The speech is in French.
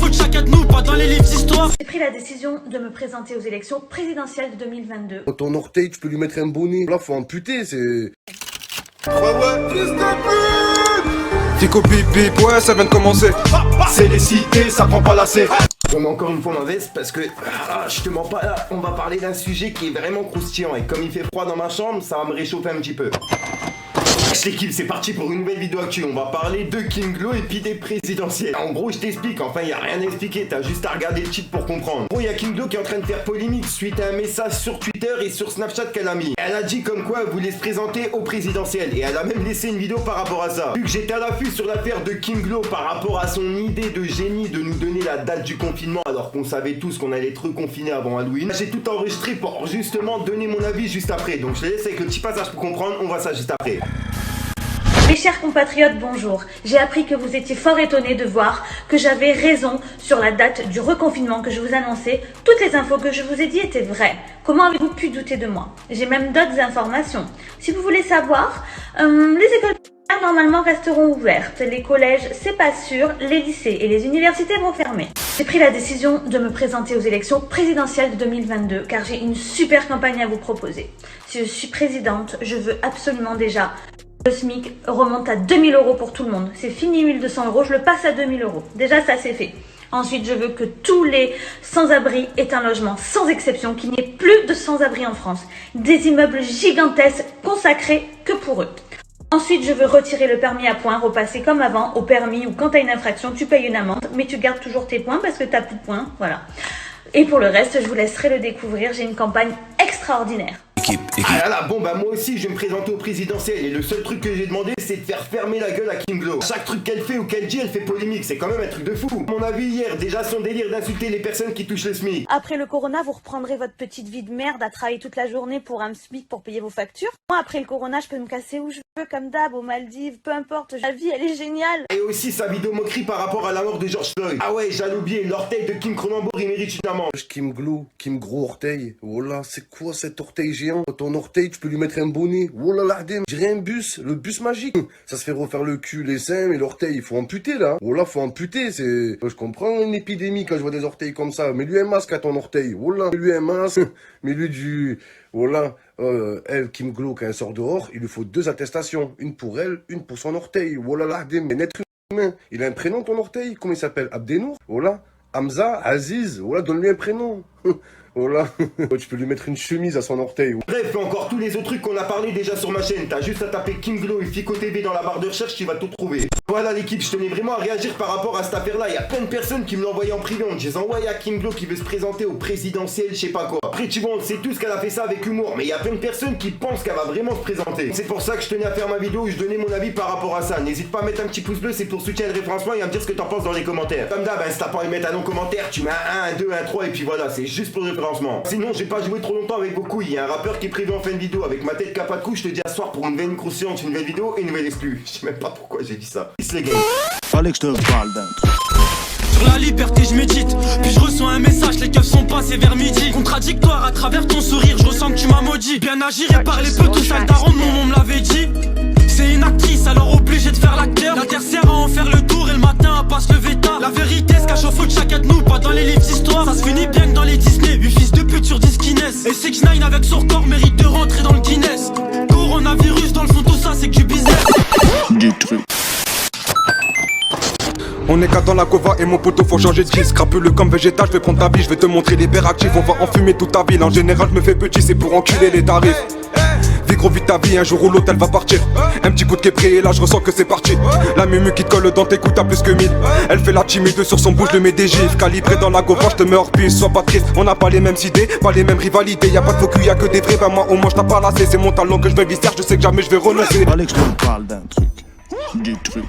fout de chacun de nous, pas dans les livres d'histoire. J'ai pris la décision de me présenter aux élections présidentielles de 2022. Ton orteil, tu peux lui mettre un bonnet. Là, faut amputer, c'est... Ouais, fils de pute! Fico bip bip, ouais, ça vient de commencer. C'est les cités, ça prend pas la C. On met encore une fois ma veste parce que, je te mens pas là, on va parler d'un sujet qui est vraiment croustillant et comme il fait froid dans ma chambre, ça va me réchauffer un petit peu. L'équipe, c'est parti pour une nouvelle vidéo actuelle. On va parler de King Glo et puis des présidentielles. En gros, je t'explique, enfin, y a rien à expliquer, t'as juste à regarder le titre pour comprendre. En gros, y a King Glo qui est en train de faire polémique suite à un message sur Twitter et sur Snapchat qu'elle a mis. Elle a dit comme quoi elle voulait se présenter aux présidentielles et elle a même laissé une vidéo par rapport à ça. Vu que j'étais à l'affût sur l'affaire de King Glo par rapport à son idée de génie de nous donner la date du confinement alors qu'on savait tous qu'on allait être reconfinés avant Halloween, j'ai tout enregistré pour justement donner mon avis juste après. Donc je te laisse avec le petit passage pour comprendre, on voit ça juste après. Mes chers compatriotes, bonjour. J'ai appris que vous étiez fort étonnés de voir que j'avais raison sur la date du reconfinement que je vous annonçais. Toutes les infos que je vous ai dit étaient vraies. Comment avez-vous pu douter de moi? J'ai même d'autres informations. Si vous voulez savoir, les écoles normalement resteront ouvertes. Les collèges, c'est pas sûr. Les lycées et les universités vont fermer. J'ai pris la décision de me présenter aux élections présidentielles de 2022 car j'ai une super campagne à vous proposer. Si je suis présidente, je veux absolument déjà... Le SMIC remonte à 2000 € pour tout le monde. C'est fini 1200 €, je le passe à 2000 €. Déjà, ça c'est fait. Ensuite, je veux que tous les sans-abri aient un logement, sans exception, qu'il n'y ait plus de sans-abri en France. Des immeubles gigantesques consacrés que pour eux. Ensuite, je veux retirer le permis à points, repasser comme avant au permis où quand tu as une infraction, tu payes une amende, mais tu gardes toujours tes points parce que tu n'as plus de points. Voilà. Et pour le reste, je vous laisserai le découvrir. J'ai une campagne extraordinaire. Ah là, bon bah moi aussi je vais me présenter au présidentiel et le seul truc que j'ai demandé c'est de faire fermer la gueule à King Glo. Chaque truc qu'elle fait ou qu'elle dit elle fait polémique, c'est quand même un truc de fou. Mon avis hier, déjà son délire d'insulter les personnes qui touchent le SMIC. Après le corona, vous reprendrez votre petite vie de merde à travailler toute la journée pour un SMIC pour payer vos factures. Moi après le corona, je peux me casser où je veux, comme d'hab, aux Maldives, peu importe, la vie elle est géniale. Et aussi sa vidéo moquerie par rapport à la mort de George Floyd. Ah ouais, j'allais oublier, l'orteil de Kim Cronenbourg il mérite une amende. Kim Glo, Kim Gros Orteil. Oh là, c'est quoi cet orteil géant? Ton orteil, tu peux lui mettre un bonnet. Oh là là, je dirais un bus, le bus magique. Ça se fait refaire le cul, les seins et l'orteil. Il faut amputer là. Oh là, faut amputer. C'est. Je comprends une épidémie quand je vois des orteils comme ça. Mets-lui un masque à ton orteil. Oh là, mets-lui un masque. Mets-lui du. Oh là, elle, Kim Glo, quand elle sort dehors, il lui faut 2 attestations. Une pour elle, une pour son orteil. Oh là là, mais être humain. Il a un prénom ton orteil? Comment il s'appelle? Abdenour? Oh là, Hamza, Aziz. Oh là, donne-lui un prénom. Oh là, tu peux lui mettre une chemise à son orteil. Bref, encore tous les autres trucs qu'on a parlé déjà sur ma chaîne. T'as juste à taper King Glo et Fico TV dans la barre de recherche, tu vas tout trouver. Voilà l'équipe, je tenais vraiment à réagir par rapport à cette affaire-là. Il y a plein de personnes qui me l'ont envoyé en privé en disant ouais, il y a King Glo qui veut se présenter au présidentiel, je sais pas quoi. Après, tu vois, on sait tous qu'elle a fait ça avec humour, mais il y a plein de personnes qui pensent qu'elle va vraiment se présenter. C'est pour ça que je tenais à faire ma vidéo où je donnais mon avis par rapport à ça. N'hésite pas à mettre un petit pouce bleu, c'est pour soutenir le référencement et à me dire ce que t'en penses dans les commentaires. Comme d'hab, si t'as pas envie de mettre un non-commentaire, tu mets un 1, un 2, un 3 et puis voilà, c'est juste pour le référencement. Sinon, j'ai pas joué trop longtemps avec vos couilles. Il y a un rappeur qui est prévu en fin de vidéo avec ma tête capa de cou. Je te dis à soir pour une nouvelle croustillante, une nouvelle vidéo et une nouvelle exclue. Je sais même pas pourquoi j'ai dit ça. Peace les gars. Fallait que je te parle d'un truc. Sur la liberté je médite, puis je reçois un message, les keufs sont passés vers midi. Contradictoire à travers ton sourire, je ressens que tu m'as maudit. Bien agir et parler peu, tout ça le daron de mon me l'avait dit. C'est une actrice, alors obligé de faire l'acteur. La terre sert à en faire le tour et le matin à pas se lever tard. La vérité se cache au feu de chacun de nous, pas dans les livres d'histoire. Ça se finit bien que dans les Disney, 8 fils de pute sur 10 Guinness. Et 6 9 avec son record mérite de rentrer dans le Guinness. Coronavirus, dans le fond tout ça c'est que du business. Du truc. On est qu'à dans la cova et mon poteau faut changer de disque. Crapuleux comme végétal, je vais prendre ta vie, je vais te montrer l'hyperactif. On va enfumer toute ta ville, en général je me fais petit, c'est pour enculer les tarifs. Vis gros vite ta vie, un jour ou l'autre elle va partir. Un petit coup de quépré et là je ressens que c'est parti. La mumu qui te colle dans tes coups t'as plus que 1000. Elle fait la timide sur son bouche, je mets des gifs. Calibré dans la gova, je te mets hors piste, sois pas triste. On n'a pas les mêmes idées, pas les mêmes rivalités. Y'a pas de faux cul, y'a que des vrais, ben moi au moins je t'ai pas lassé. C'est mon talent que je vais visser, je sais que jamais je vais renoncer. Fallait que je te parle d'un truc. Du truc.